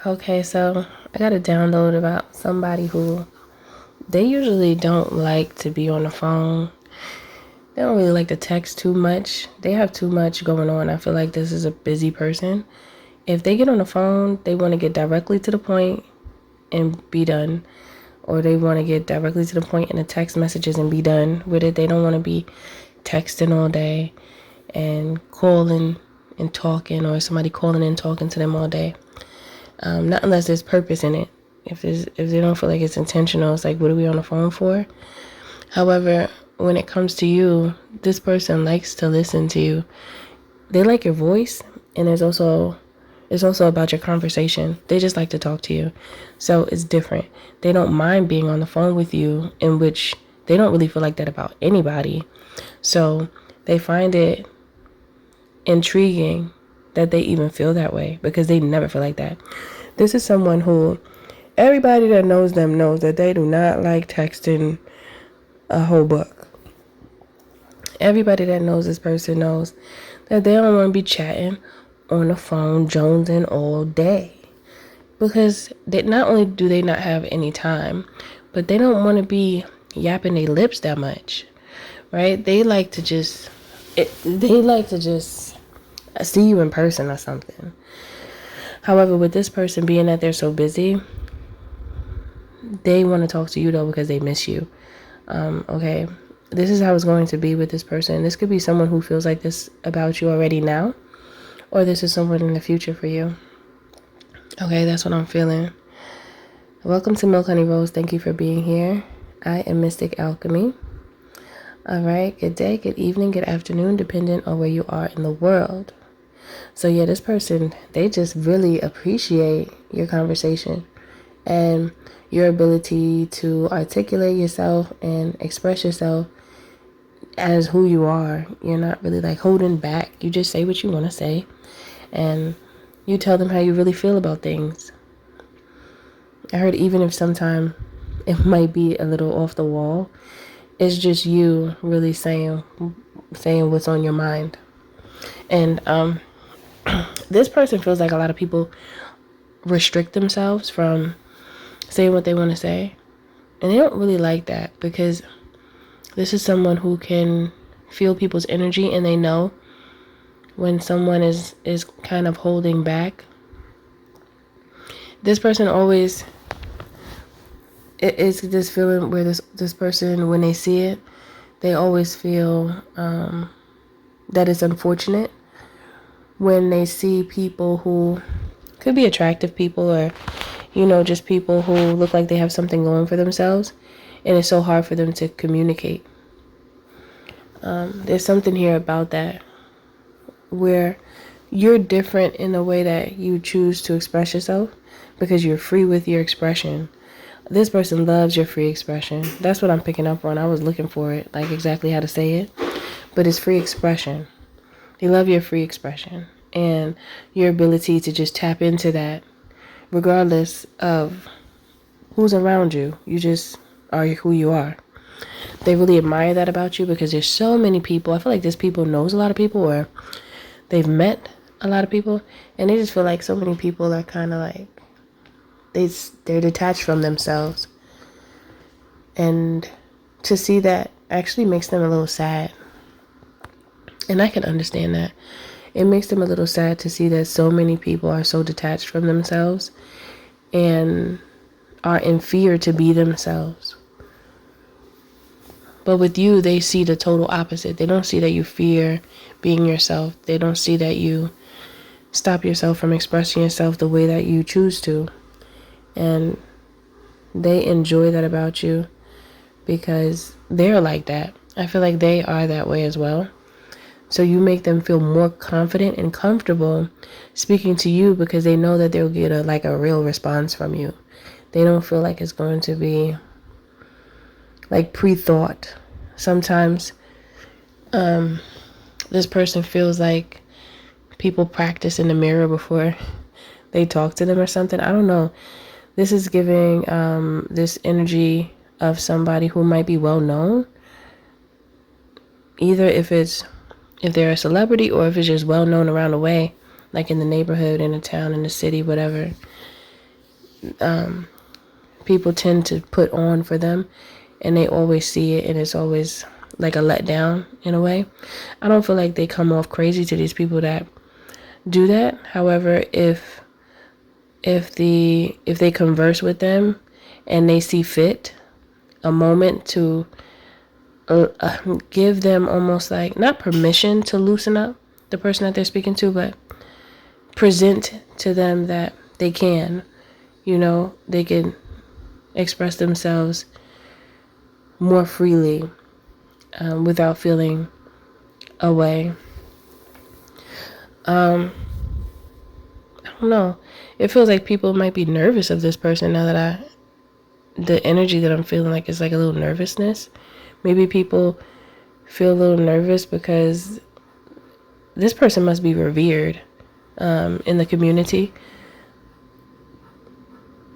Okay, so I got a download about somebody who they usually don't like to be on the phone. They don't really like to text too much. They have too much going on. I feel like this is a busy person. If they get on the phone, they want to get directly to the point and be done. Or they want to get directly to the point in the text messages and be done with it. They don't want to be texting all day and calling and talking, or somebody calling and talking to them all day. Not unless there's purpose in it. If they don't feel like it's intentional, it's like, what are we on the phone for? However, when it comes to you, this person likes to listen to you. They like your voice, and it's also about your conversation. They just like to talk to you. So it's different. They don't mind being on the phone with you, in which they don't really feel like that about anybody. So they find it intriguing that they even feel that way, because they never feel like that. This is someone who everybody that knows them knows that they do not like texting a whole book. Everybody that knows this person knows that they don't want to be chatting on the phone, jonesing all day. Because not only do they not have any time, but they don't want to be yapping their lips that much, right? They like to just see you in person or something. However, with this person, being that they're so busy, they want to talk to you though because they miss you. Okay, this is how it's going to be with this person. This could be someone who feels like this about you already now, or this is someone in the future for you. Okay, that's what I'm feeling. Welcome to Milk Honey Rose. Thank you for being here. I am Mystic Alchemy. All right, good day, good evening, good afternoon, depending on where you are in the world. So yeah, this person, they just really appreciate your conversation and your ability to articulate yourself and express yourself as who you are. You're not really like holding back. You just say what you want to say, and you tell them how you really feel about things. I heard even if sometime it might be a little off the wall, it's just you really saying what's on your mind. And this person feels like a lot of people restrict themselves from saying what they want to say, and they don't really like that, because this is someone who can feel people's energy, and they know when someone is kind of holding back. This person always, it's this feeling where this person, when they see it, they always feel that it's unfortunate when they see people who could be attractive people, or just people who look like they have something going for themselves, and it's so hard for them to communicate. There's something here about that, where you're different in the way that you choose to express yourself, because you're free with your expression. This person loves your free expression. That's what I'm picking up on. I was looking for it, like exactly how to say it, but it's free expression. They love your free expression and your ability to just tap into that regardless of who's around you. You just are who you are. They really admire that about you, because there's so many people. I feel like this people knows a lot of people, or they've met a lot of people, and they just feel like so many people are kind of like they're detached from themselves. And to see that actually makes them a little sad. And I can understand that. It makes them a little sad to see that so many people are so detached from themselves and are in fear to be themselves. But with you, they see the total opposite. They don't see that you fear being yourself. They don't see that you stop yourself from expressing yourself the way that you choose to. And they enjoy that about you, because they're like that. I feel like they are that way as well. So you make them feel more confident and comfortable speaking to you, because they know that they'll get a real response from you. They don't feel like it's going to be like pre-thought. Sometimes this person feels like people practice in the mirror before they talk to them or something. I don't know. This is giving this energy of somebody who might be well known. Either if they're a celebrity, or if it's just well known around the way, like in the neighborhood, in the town, in the city, whatever. people tend to put on for them, and they always see it, and it's always like a letdown in a way. I don't feel like they come off crazy to these people that do that. However, if they converse with them and they see fit a moment to give them almost like not permission to loosen up the person that they're speaking to, but present to them that they can, they can express themselves more freely without feeling away. I don't know. It feels like people might be nervous of this person now that the energy that I'm feeling like is like a little nervousness. Maybe people feel a little nervous because this person must be revered in the community.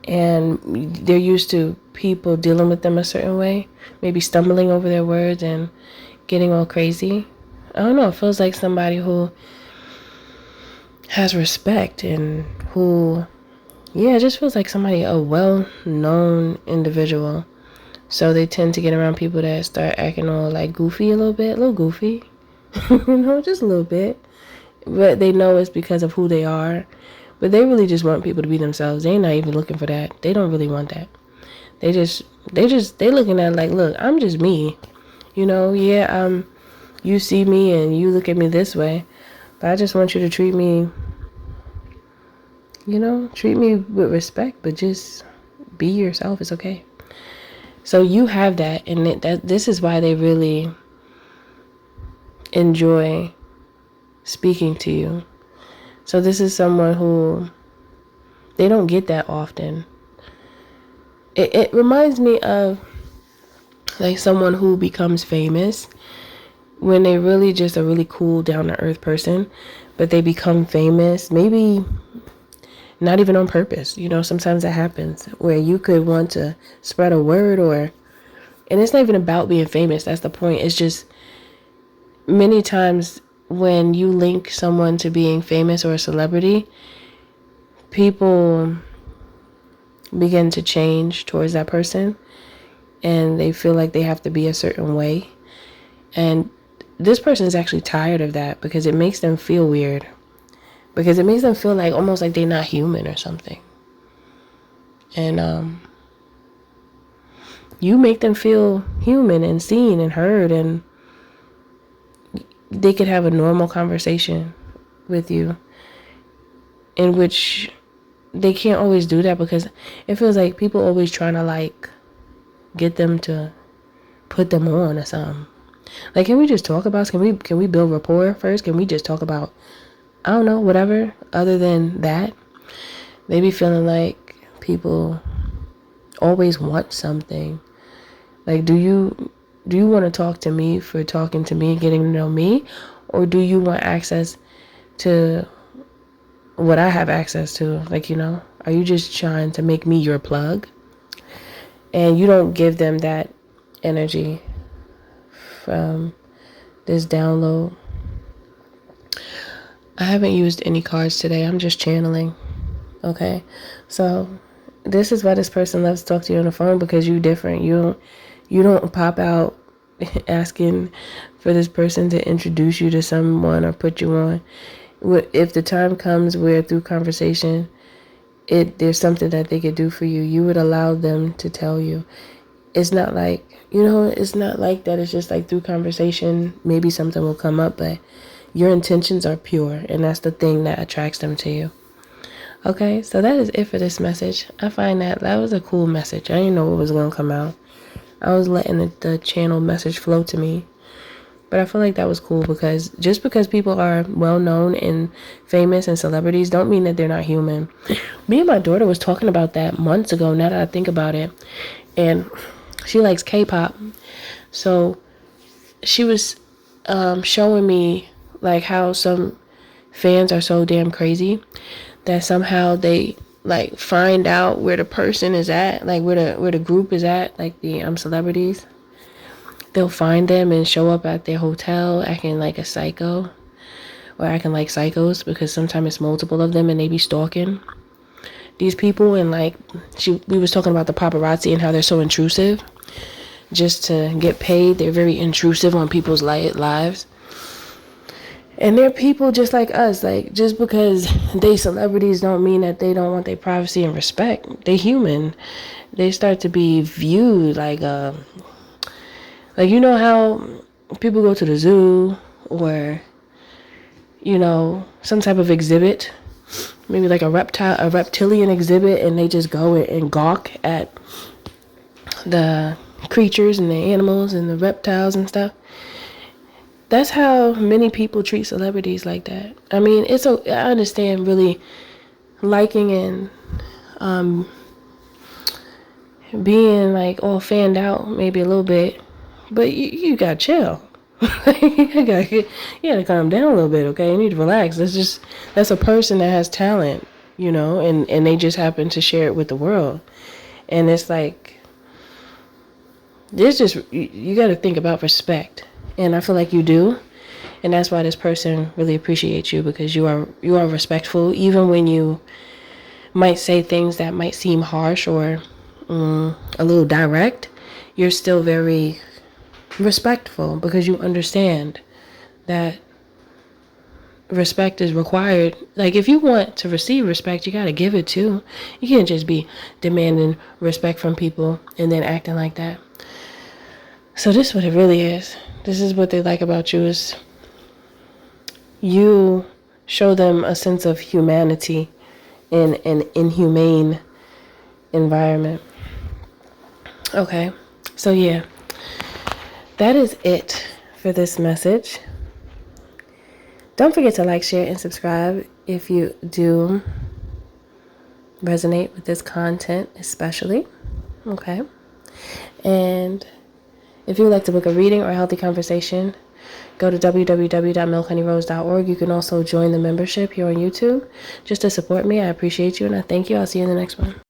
And they're used to people dealing with them a certain way, maybe stumbling over their words and getting all crazy. I don't know. It feels like somebody who has respect and who, it just feels like somebody, a well-known individual. So they tend to get around people that start acting all like goofy a little goofy, just a little bit. But they know it's because of who they are. But they really just want people to be themselves. They're not even looking for that. They don't really want that. They looking at it like, look, I'm just me. You see me and you look at me this way. But I just want you to treat me with respect, but just be yourself. It's okay. So you have that, and this is why they really enjoy speaking to you. So this is someone who they don't get that often. It reminds me of like someone who becomes famous when they really just a really cool, down-to-earth person, but they become famous, maybe not even on purpose. Sometimes that happens where you could want to spread a word and it's not even about being famous. That's the point. It's just many times when you link someone to being famous or a celebrity, people begin to change towards that person and they feel like they have to be a certain way. And this person is actually tired of that because it makes them feel weird. Because it makes them feel like almost like they're not human or something. And you make them feel human and seen and heard, and they could have a normal conversation with you, in which they can't always do that because it feels like people always trying to like get them to put them on or something. Like, can we just talk about, can we build rapport first? Can we just talk about, I don't know, whatever other than that? They be feeling like people always want something. Like, do you want to talk to me for talking to me and getting to know me? Or do you want access to what I have access to? Like, are you just trying to make me your plug? And you don't give them that energy from this download. I haven't used any cards today. I'm just channeling. Okay? So this is why this person loves to talk to you on the phone, because you're different. You don't pop out asking for this person to introduce you to someone or put you on. If the time comes where through conversation there's something that they could do for you, you would allow them to tell you. It's not like, it's not like that. It's just like through conversation, maybe something will come up, but your intentions are pure, and that's the thing that attracts them to you. Okay, so that is it for this message. I find that was a cool message. I didn't know what was going to come out. I was letting the channel message flow to me. But I feel like that was cool because just because people are well known and famous and celebrities don't mean that they're not human. Me and my daughter was talking about that months ago, now that I think about it. And she likes K-pop. So she was showing me like how some fans are so damn crazy that somehow they like find out where the person is at, like where the group is at, like the celebrities. They'll find them and show up at their hotel acting like a psycho or acting like psychos, because sometimes it's multiple of them and they be stalking. these people, and like we was talking about the paparazzi and how they're so intrusive just to get paid. They're very intrusive on people's lives. And they're people just like us. Like, just because they celebrities don't mean that they don't want their privacy and respect. They human. They start to be viewed like you know how people go to the zoo or, you know, some type of exhibit, maybe like a reptilian exhibit, and they just go and gawk at the creatures and the animals and the reptiles and stuff. That's how many people treat celebrities like that. I mean, I understand really liking and being like all fanned out maybe a little bit, but you gotta chill. you gotta calm down a little bit, okay? You need to relax. That's a person that has talent, you know, and they just happen to share it with the world. And it's like, you gotta think about respect. And I feel like you do. And that's why this person really appreciates you, because you are respectful. Even when you might say things that might seem harsh or a little direct, you're still very respectful, because you understand that respect is required. Like, if you want to receive respect, you got to give it too. You can't just be demanding respect from people and then acting like that. So this is what it really is. This is what they like about you, is you show them a sense of humanity in an inhumane environment. Okay, so yeah, that is it for this message. Don't forget to like, share, and subscribe if you do resonate with this content, especially. Okay, and if you would like to book a reading or a healthy conversation, go to www.milkhoneyrose.org. You can also join the membership here on YouTube just to support me. I appreciate you, and I thank you. I'll see you in the next one.